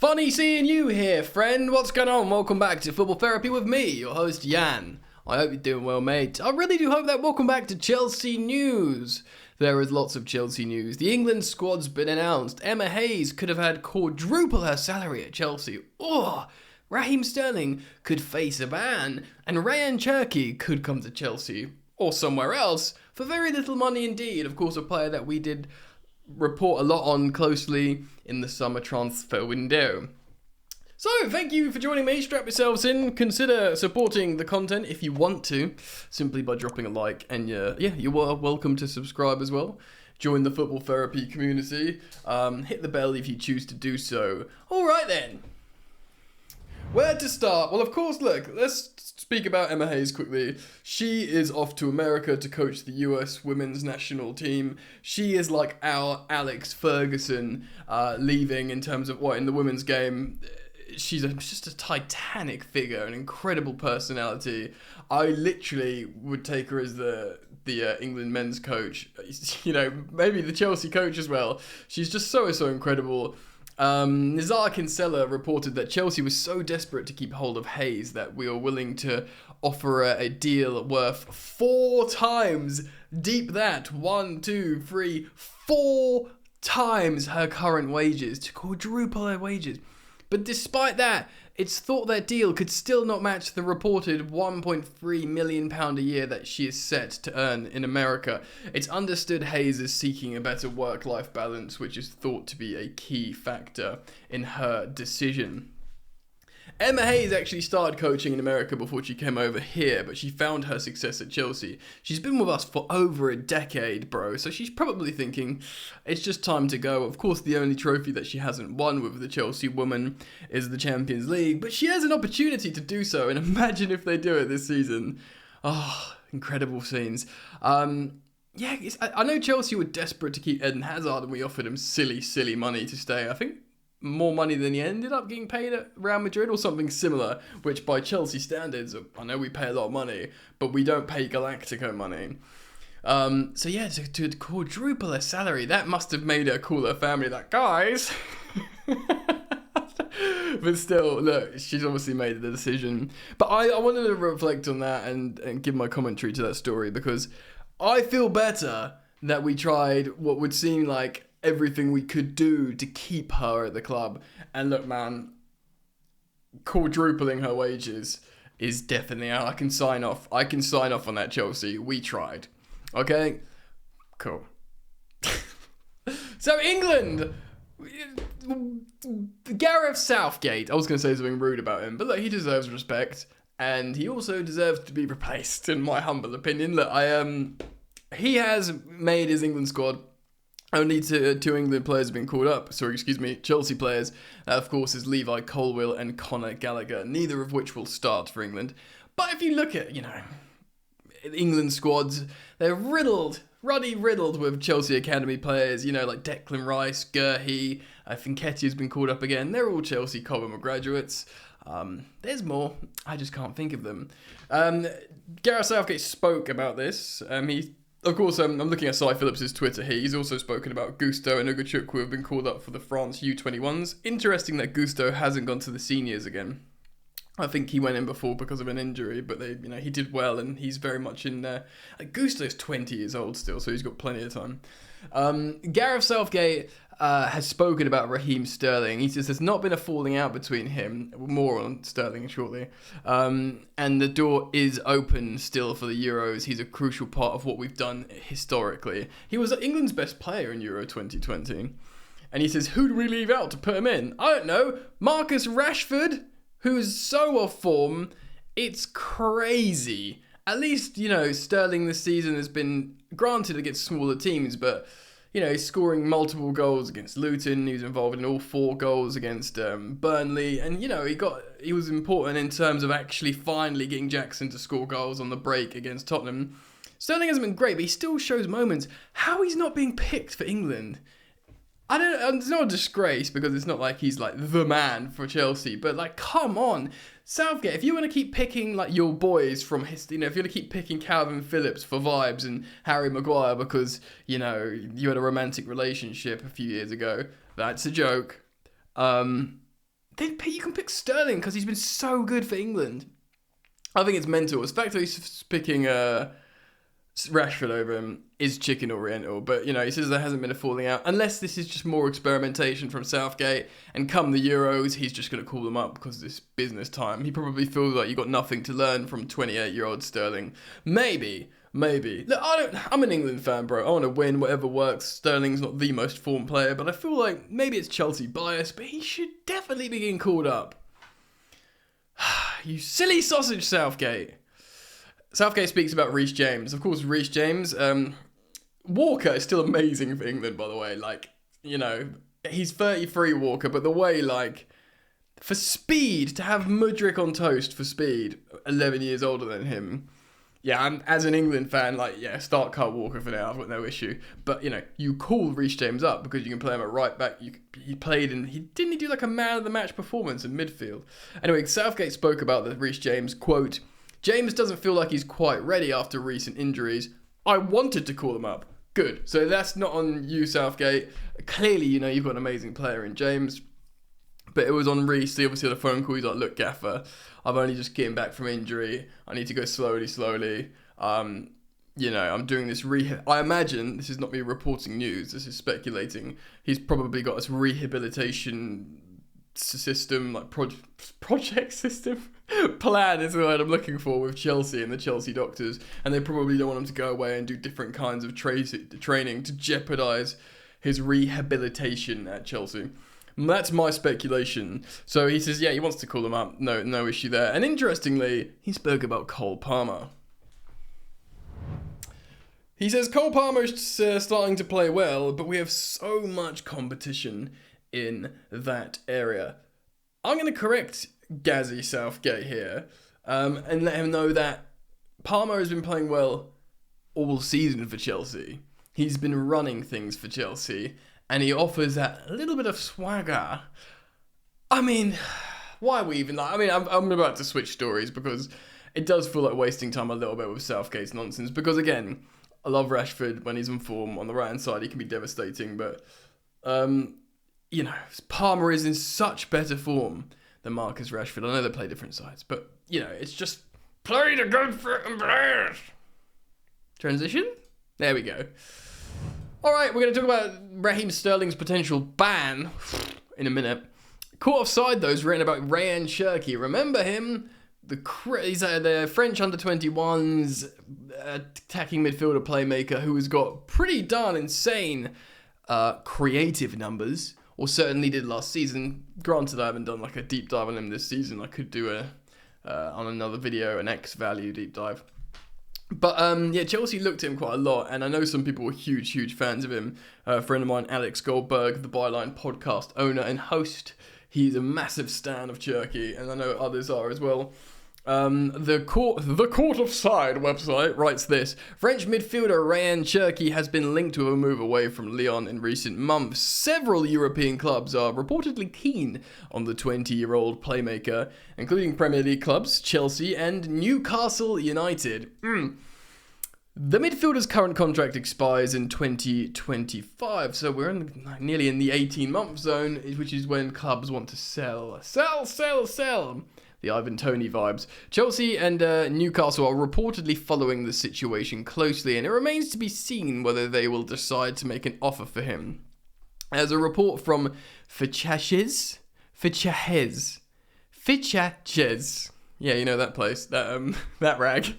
Funny seeing you here, friend. What's going on? Welcome back to Football Therapy with me, your host, Jan. I hope you're doing well, mate. I really do hope that. Welcome back to Chelsea News. There is lots of Chelsea news. The England squad's been announced. Emma Hayes could have had quadruple her salary at Chelsea. Raheem Sterling could face a ban. And Cherki could come to Chelsea or somewhere else for very little money indeed. Of course, a player that we did report a lot on closely in the summer transfer window. So, thank you for joining me. Strap yourselves in. Consider supporting the content if you want to, simply by dropping a like. And you're welcome to subscribe as well. Join the Football Therapy community. Hit the bell if you choose to do so. All right then. Where to start? Well, of course, look, let's speak about Emma Hayes quickly. She is off to America to coach the US women's national team. She is like our Alex Ferguson leaving in terms of what in the women's game. She's just a titanic figure, an incredible personality. I literally would take her as the England men's coach. You know, maybe the Chelsea coach as well. She's just so incredible. Nizar Kinsella reported that Chelsea was so desperate to keep hold of Hayes that we were willing to offer her a deal worth 4 times, deep that, 1, 2, 3, 4 times her current wages, to quadruple her wages. But despite that, it's thought their deal could still not match the reported £1.3 million a year that she is set to earn in America. It's understood Hayes is seeking a better work-life balance, which is thought to be a key factor in her decision. Emma Hayes actually started coaching in America before she came over here, but she found her success at Chelsea. She's been with us for over a decade, bro, so she's probably thinking, it's just time to go. Of course, the only trophy that she hasn't won with the Chelsea women is the Champions League, but she has an opportunity to do so, and imagine if they do it this season. Oh, incredible scenes. I know Chelsea were desperate to keep Eden Hazard, and we offered him silly money to stay. I think more money than he ended up getting paid at Real Madrid or something similar, which by Chelsea standards, I know we pay a lot of money, but we don't pay Galactico money. To quadruple her salary, that must have made her call her family like, guys. But still, look, she's obviously made the decision. But I wanted to reflect on that and give my commentary to that story, because I feel better that we tried what would seem like everything we could do to keep her at the club. And look, man, quadrupling her wages is definitely out. I can sign off on that, Chelsea. We tried. Okay? Cool. So, England. Gareth Southgate. I was going to say something rude about him, but look, he deserves respect. And he also deserves to be replaced, in my humble opinion. Look, he has made his England squad. Only two England players have been called up. Chelsea players. Of course, is Levi Colwill and Conor Gallagher, neither of which will start for England. But if you look at, England squads, they're riddled with Chelsea Academy players, like Declan Rice, Gerhi, Finketi's been called up again. They're all Chelsea Cobham graduates. There's more. I just can't think of them. Gareth Southgate spoke about this. Of course, I'm looking at Cy Phillips' Twitter here. He's also spoken about Gusto and Ugachukwu, who have been called up for the France U21s. Interesting that Gusto hasn't gone to the seniors again. I think he went in before because of an injury, but he did well, and he's very much in there. Gusto's 20 years old still, so he's got plenty of time. Gareth Southgate has spoken about Raheem Sterling. He says there's not been a falling out between him. More on Sterling shortly. And the door is open still for the Euros. He's a crucial part of what we've done historically. He was England's best player in Euro 2020. And he says, who do we leave out to put him in? I don't know. Marcus Rashford, who's so off form. It's crazy. At least, Sterling this season has been granted against smaller teams, but he's scoring multiple goals against Luton. He was involved in all 4 goals against Burnley. And, he was important in terms of actually finally getting Jackson to score goals on the break against Tottenham. Sterling hasn't been great, but he still shows moments. How he's not being picked for England? It's not a disgrace, because it's not like he's like the man for Chelsea, but come on. Southgate, if you want to keep picking your boys from history, if you want to keep picking Calvin Phillips for vibes and Harry Maguire because, you had a romantic relationship a few years ago, that's a joke. you can pick Sterling because he's been so good for England. I think it's mental. The fact that he's picking Rashford over him is chicken oriental, but he says there hasn't been a falling out, unless this is just more experimentation from Southgate, and come the Euros, he's just going to call them up because it's business time. He probably feels like you got nothing to learn from 28-year-old Sterling. Maybe. Look, I'm an England fan, bro. I want to win, whatever works. Sterling's not the most formed player, but I feel like maybe it's Chelsea bias, but he should definitely be getting called up. You silly sausage, Southgate. Southgate speaks about Reece James. Of course, Reece James. Walker is still amazing for England, by the way. He's 33, Walker, but the way, for speed, to have Mudryk on toast for speed, 11 years older than him. Yeah, as an England fan, start Kyle Walker for now. I've got no issue. But, you call Reece James up because you can play him at right back. He didn't do a man of the match performance in midfield. Anyway, Southgate spoke about the Reece James, quote, James doesn't feel like he's quite ready after recent injuries. I wanted to call him up. Good. So that's not on you, Southgate. Clearly, you've got an amazing player in James. But it was on Reece. He obviously had a phone call. He's like, look, Gaffer, I'm only just getting back from injury. I need to go slowly. I'm doing this rehab. I imagine, this is not me reporting news, this is speculating. He's probably got this rehabilitation system, project system. Plan is the word I'm looking for with Chelsea and the Chelsea doctors. And they probably don't want him to go away and do different kinds of training to jeopardise his rehabilitation at Chelsea. That's my speculation. So he says, he wants to call him up. No issue there. And interestingly, he spoke about Cole Palmer. He says, Cole Palmer is starting to play well, but we have so much competition in that area. I'm going to correct Gazzy Southgate here and let him know that Palmer has been playing well all season for Chelsea. He's been running things for Chelsea. And he offers that little bit of swagger. I mean, why are we even I'm about to switch stories because it does feel like wasting time a little bit with Southgate's nonsense. Because again, I love Rashford when he's in form. On the right hand side, he can be devastating. But, Palmer is in such better form than Marcus Rashford. I know they play different sides. But, it's just play the good foot and blast. Transition? There we go. All right, we're going to talk about Raheem Sterling's potential ban in a minute. Caught offside, though, is written about Cherki. Remember him? He's the French under-21s attacking midfielder playmaker who has got pretty darn insane creative numbers, or certainly did last season. Granted, I haven't done a deep dive on him this season. I could do on another video, an X-value deep dive. But, Chelsea looked at him quite a lot, and I know some people were huge fans of him. A friend of mine, Alex Goldberg, the Byline podcast owner and host, he's a massive stan of Cherki, and I know others are as well. The Court of Side website writes this. French midfielder Cherki has been linked to a move away from Lyon in recent months. Several European clubs are reportedly keen on the 20-year-old playmaker, including Premier League clubs, Chelsea and Newcastle United. The midfielder's current contract expires in 2025, so we're nearly in the 18-month zone, which is when clubs want to sell. The Ivan Toney vibes. Chelsea and Newcastle are reportedly following the situation closely, and it remains to be seen whether they will decide to make an offer for him. As a report from Fichajes, yeah, you know that place, that rag,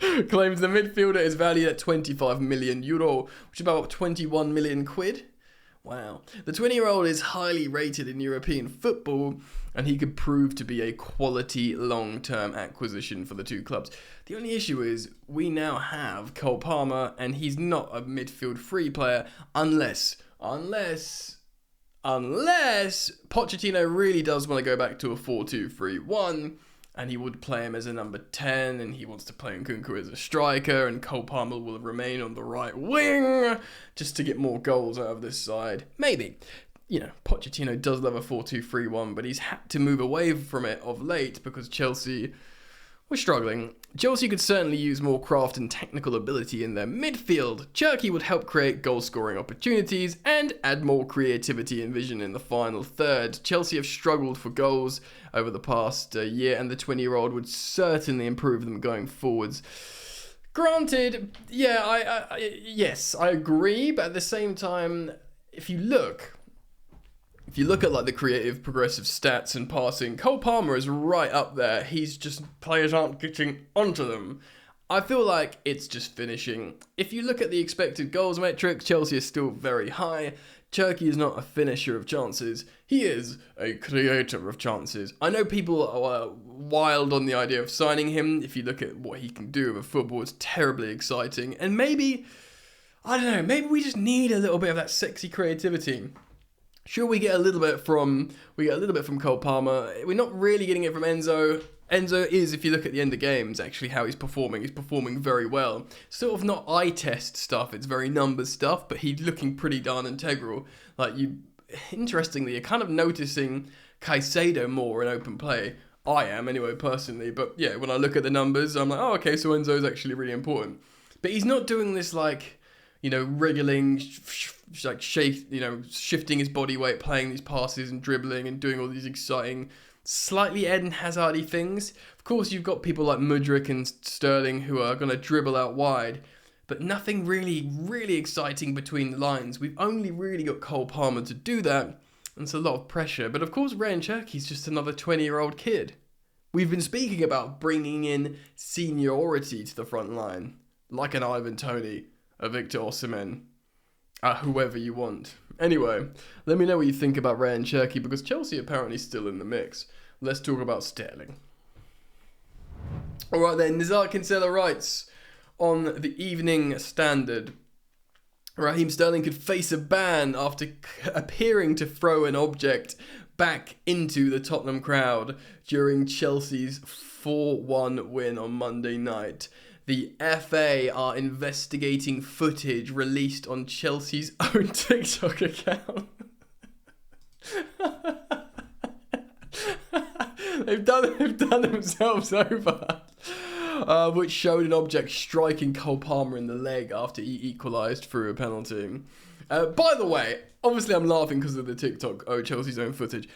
claims the midfielder is valued at 25 million euro, which is about 21 million quid. Wow. The 20-year-old is highly rated in European football, and he could prove to be a quality long-term acquisition for the two clubs. The only issue is we now have Cole Palmer, and he's not a midfield free player unless Pochettino really does want to go back to a 4-2-3-1, and he would play him as a number 10, and he wants to play Nkunku as a striker, and Cole Palmer will remain on the right wing, just to get more goals out of this side. Maybe. Pochettino does love a 4-2-3-1, but he's had to move away from it of late, because Chelsea, We're struggling. Chelsea could certainly use more craft and technical ability in their midfield. Cherki would help create goal-scoring opportunities and add more creativity and vision in the final third. Chelsea have struggled for goals over the past year, and the 20-year-old would certainly improve them going forwards. Granted, yeah, yes, I agree, but at the same time, if you look at like the creative, progressive stats and passing, Cole Palmer is right up there. Players aren't getting onto them. I feel like it's just finishing. If you look at the expected goals metrics, Chelsea is still very high. Cherki is not a finisher of chances. He is a creator of chances. I know people are wild on the idea of signing him. If you look at what he can do with football, it's terribly exciting. And maybe, I don't know, maybe we just need a little bit of that sexy creativity. Sure, we get a little bit from Cole Palmer. We're not really getting it from Enzo. Enzo is, if you look at the end of games, actually how he's performing. He's performing very well. Sort of not eye test stuff. It's very numbers stuff, but he's looking pretty darn integral. Interestingly, you're kind of noticing Caicedo more in open play. I am anyway, personally. But yeah, when I look at the numbers, I'm like, oh, okay, so Enzo's actually really important. But he's not doing this wriggling, shifting his body weight, playing these passes and dribbling and doing all these exciting, slightly Eden Hazard-y things. Of course, you've got people like Mudryk and Sterling who are going to dribble out wide, but nothing really, really exciting between the lines. We've only really got Cole Palmer to do that, and it's a lot of pressure. But of course, Ryan Cherki's just another 20-year-old kid. We've been speaking about bringing in seniority to the front line, like an Ivan Toney, a Victor Osimhen, whoever you want. Anyway, let me know what you think about Ryan Cherki, because Chelsea apparently still in the mix. Let's talk about Sterling. Alright then, Nizar Kinsella writes on the Evening Standard, Raheem Sterling could face a ban after appearing to throw an object back into the Tottenham crowd during Chelsea's 4-1 win on Monday night. The FA are investigating footage released on Chelsea's own TikTok account. They've done themselves over. Which showed an object striking Cole Palmer in the leg after he equalised through a penalty. By the way, obviously I'm laughing because of the TikTok, Chelsea's own footage.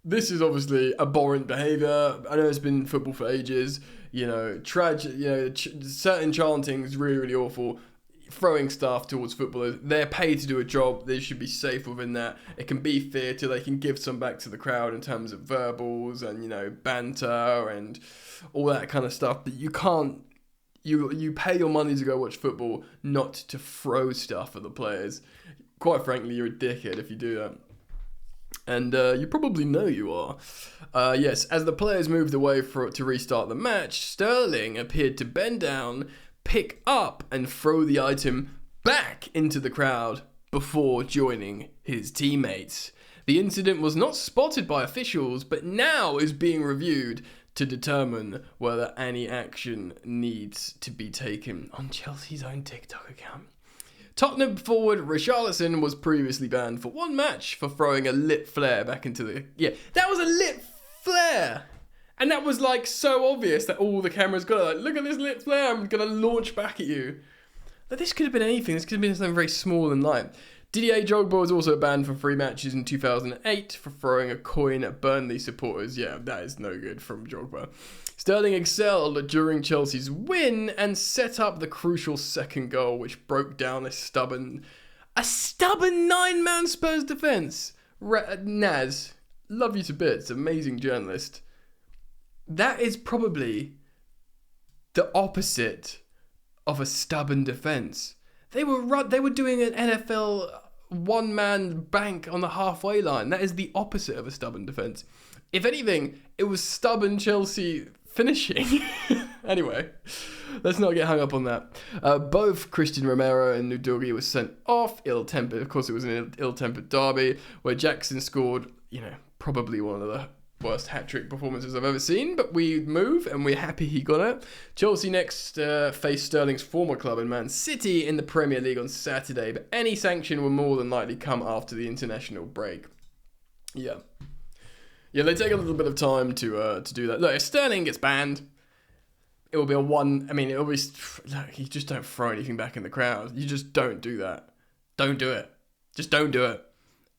This is obviously abhorrent behaviour. I know it's been in football for ages. Certain chanting is really, really awful. Throwing stuff towards footballers. They're paid to do a job. They should be safe within that. It can be theatre. They can give some back to the crowd in terms of verbals and, banter and all that kind of stuff. But you can't, you pay your money to go watch football, not to throw stuff at the players. Quite frankly, you're a dickhead if you do that. And you probably know you are. Yes, as the players moved away to restart the match, Sterling appeared to bend down, pick up and throw the item back into the crowd before joining his teammates. The incident was not spotted by officials, but now is being reviewed to determine whether any action needs to be taken on Chelsea's own TikTok account. Tottenham forward Richarlison was previously banned for one match for throwing a lit flare back into the... Yeah, that was a lit flare! And that was so obvious that all the cameras got look at this lit flare, I'm going to launch back at you. But this could have been anything. This could have been something very small and light. Didier Drogba was also banned for 3 matches in 2008 for throwing a coin at Burnley supporters. Yeah, that is no good from Drogba. Sterling excelled during Chelsea's win and set up the crucial second goal, which broke down a stubborn 9-man Spurs defence. Naz, love you to bits, amazing journalist. That is probably the opposite of a stubborn defence. They were doing an NFL one-man bank on the halfway line. That is the opposite of a stubborn defence. If anything, it was stubborn Chelsea finishing. Anyway, let's not get hung up on that. Both Christian Romero and Udogie were sent off, ill-tempered. Of course, it was an ill-tempered derby where Jackson scored, probably one of the worst hat-trick performances I've ever seen, but we move and we're happy he got it. Chelsea next face Sterling's former club in Man City in the Premier League on Saturday, but any sanction will more than likely come after the international break. Yeah, they take a little bit of time to do that. Look, if Sterling gets banned, it'll be a one. I mean, it'll be like, you just don't throw anything back in the crowd. You just don't do that. Don't do it. Just don't do it.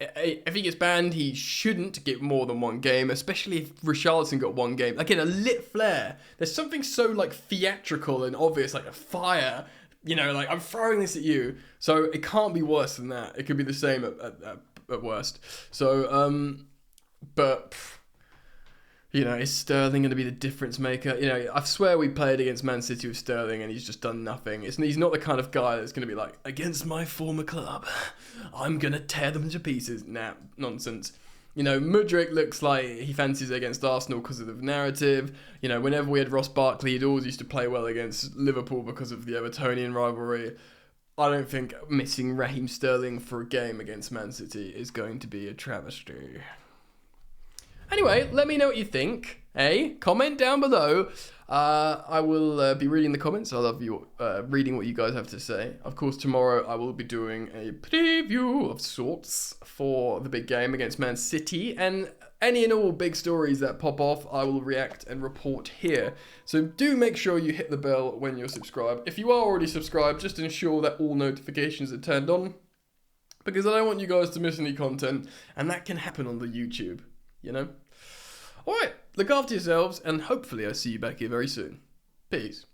If he gets banned, he shouldn't get more than one game, especially if Richarlison got one game. Like in a lit flare, there's something so like theatrical and obvious, like a fire. You know, like I'm throwing this at you, so it can't be worse than that. It could be the same at worst. So, but. You know, is Sterling going to be the difference maker? You know, I swear we played against Man City with Sterling and he's just done nothing. He's not the kind of guy that's going to be like, against my former club, I'm going to tear them to pieces. Nah, nonsense. You know, Mudryk looks like he fancies it against Arsenal because of the narrative. You know, whenever we had Ross Barkley, he'd always used to play well against Liverpool because of the Evertonian rivalry. I don't think missing Raheem Sterling for a game against Man City is going to be a travesty. Anyway, let me know what you think. Comment down below. I will be reading the comments. I love you reading what you guys have to say. Of course, tomorrow I will be doing a preview of sorts for the big game against Man City. And any and all big stories that pop off, I will react and report here. So do make sure you hit the bell when you're subscribed. If you are already subscribed, just ensure that all notifications are turned on, because I don't want you guys to miss any content, and that can happen on the YouTube. You know? Alright, look after yourselves, and hopefully I'll see you back here very soon. Peace.